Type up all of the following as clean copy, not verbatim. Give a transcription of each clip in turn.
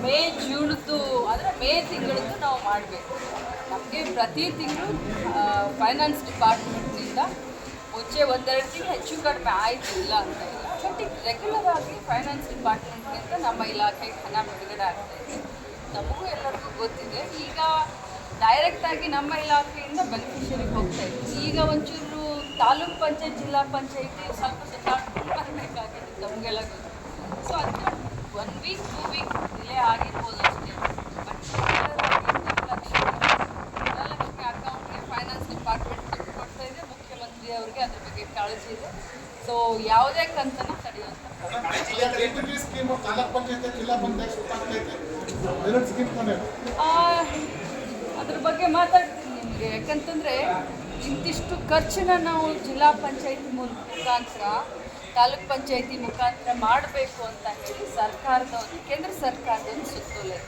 ಮೇ ಜೂನ್ದು ಅಂದರೆ ಮೇ ತಿಂಗಳದ್ದು ನಾವು ಮಾಡಬೇಕು. ನಮಗೆ ಪ್ರತಿ ತಿಂಗಳು ಫೈನಾನ್ಸ್ ಡಿಪಾರ್ಟ್ಮೆಂಟ್ನಿಂದ ಮುಂಚೆ ಒಂದೆರಡು ತಿಂಗಳು ಹೆಚ್ಚು ಕಡಿಮೆ ಆಯಿತು, ಇಲ್ಲ ಅಂತ ಇಲ್ಲ. ಬಟ್ ಈಗ ರೆಗ್ಯುಲರ್ ಆಗಿ ಫೈನಾನ್ಸ್ ಡಿಪಾರ್ಟ್ಮೆಂಟ್ನಿಂದ ನಮ್ಮ ಇಲಾಖೆಗೆ ಹಣ ಬಿಡುಗಡೆ ಆಗ್ತಾಯಿದೆ. ನಮಗೂ ಎಲ್ಲರಿಗೂ ಗೊತ್ತಿದೆ. ಈಗ ಡೈರೆಕ್ಟಾಗಿ ನಮ್ಮ ಇಲಾಖೆಯಿಂದ ಬೆನಿಫಿಷರಿಗೆ ಹೋಗ್ತಾ ಇದೆ. ಈಗ ಒಂಚೂರು ತಾಲೂಕ್ ಪಂಚಾಯತ್, ಜಿಲ್ಲಾ ಪಂಚಾಯತಿ ಸ್ವಲ್ಪ ಸುತ್ತಾಡ್ಕೊಂಡು ಬರಬೇಕಾಗಿದೆ, ನಮಗೆಲ್ಲ ಗೊತ್ತು. ಸೊ ಅದಕ್ಕೆ 1 ವೀಕ್ 2 ವೀಕ್ ಡಿಲೇ ಆಗಿರ್ಬೋದು ಅಷ್ಟೇ. ಬಟ್ ಗೃಹಲಕ್ಷ್ಮಿ ಅಕೌಂಟ್ಗೆ ಫೈನಾನ್ಸ್ ಡಿಪಾರ್ಟ್ಮೆಂಟ್ ದುಡ್ಡು ಕೊಡ್ತಾ ಇದೆ. ಮುಖ್ಯಮಂತ್ರಿ ಅವ್ರಿಗೆ ಅದ್ರ ಬಗ್ಗೆ ಕಾಳಜಿ ಇದೆ. ಸೊ ಯಾವುದೇ ಕಂತನ ತಡೆಯುವಂಥ ಅದ್ರ ಬಗ್ಗೆ ಮಾತಾಡ್ತೀನಿ ನಿಮಗೆ. ಯಾಕಂತಂದರೆ ಇಂತಿಷ್ಟು ಖರ್ಚನ್ನ ನಾವು ಜಿಲ್ಲಾ ಪಂಚಾಯತಿ ಮುಖಾಂತರ, ತಾಲೂಕ್ ಪಂಚಾಯತಿ ಮುಖಾಂತರ ಮಾಡಬೇಕು ಅಂತ ಹೇಳಿ ಸರ್ಕಾರದವ್ರು, ಕೇಂದ್ರ ಸರ್ಕಾರದವ್ರು ಸುತ್ತೋಲೆ.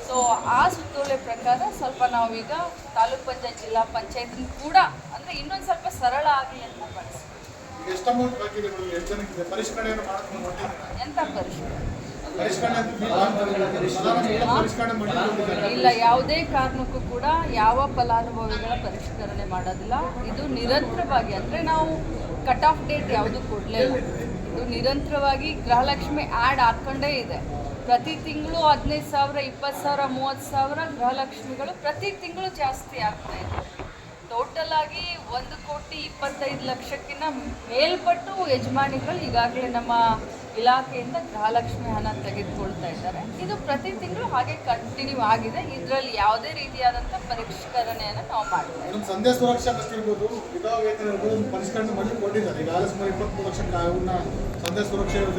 ಸೊ ಆ ಸುತ್ತೋಲೆ ಪ್ರಕಾರ ಸ್ವಲ್ಪ ನಾವೀಗ ತಾಲೂಕ್ ಪಂಚಾಯತ್, ಜಿಲ್ಲಾ ಪಂಚಾಯತ್ ಕೂಡ ಅಂದರೆ ಇನ್ನೊಂದು ಸ್ವಲ್ಪ ಸರಳ ಆಗಲಿ ಅಂತ ಬಳಸ್ತೀವಿ. ಎಂಥ ಇಲ್ಲ, ಯಾವುದೇ ಕಾರಣಕ್ಕೂ ಕೂಡ ಯಾವ ಫಲಾನುಭವಿಗಳ ಪರಿಷ್ಕರಣೆ ಮಾಡೋದಿಲ್ಲ. ಇದು ನಿರಂತರವಾಗಿ, ಅಂದರೆ ನಾವು ಕಟ್ ಆಫ್ ಡೇಟ್ ಯಾವುದು ಕೊಡಲೇ ಇಲ್ಲ. ಇದು ನಿರಂತರವಾಗಿ ಗೃಹಲಕ್ಷ್ಮಿ ಆ್ಯಡ್ ಹಾಕ್ಕೊಂಡೇ ಇದೆ. ಪ್ರತಿ ತಿಂಗಳು 15,000, 20,000, 30,000 ಗೃಹಲಕ್ಷ್ಮಿಗಳು ಪ್ರತಿ ತಿಂಗಳು ಜಾಸ್ತಿ ಆಗ್ತಾ ಇದೆ. ಟೋಟಲ್ ಆಗಿ 1,25,00,000ಕ್ಕಿಂತ ಮೇಲ್ಪಟ್ಟು ಯಜಮಾನಿಗಳು ಈಗಾಗಲೇ ನಮ್ಮ ಇಲಾಖೆಯಿಂದ ಗೃಹಲಕ್ಷ್ಮಿ ಹಣ ತೆಗೆದುಕೊಳ್ತಾ ಇದ್ದಾರೆ. ಇದು ಪ್ರತಿ ತಿಂಗಳು ಹಾಗೆ ಕಂಟಿನ್ಯೂ ಆಗಿದೆ. ಇದರಲ್ಲಿ ಯಾವುದೇ ರೀತಿಯಾದಂಥ ಪರಿಷ್ಕರಣೆಯನ್ನು ನಾವು ಮಾಡ್ತೀವಿ. ಸಂಧ್ಯಾ ಸುರಕ್ಷಾ ಇರ್ಬೋದು, ವಿಧವಾ ವೇತನ ಇರ್ಬೋದು, ಪರಿಷ್ಕರಣೆ ಮಾಡಿ ಕೊಟ್ಟಿದ್ದಾರೆ. ಈಗ 23 ಲಕ್ಷ ಸಂಧ್ಯಾ ಸುರಕ್ಷಾ ಯೋಜನೆ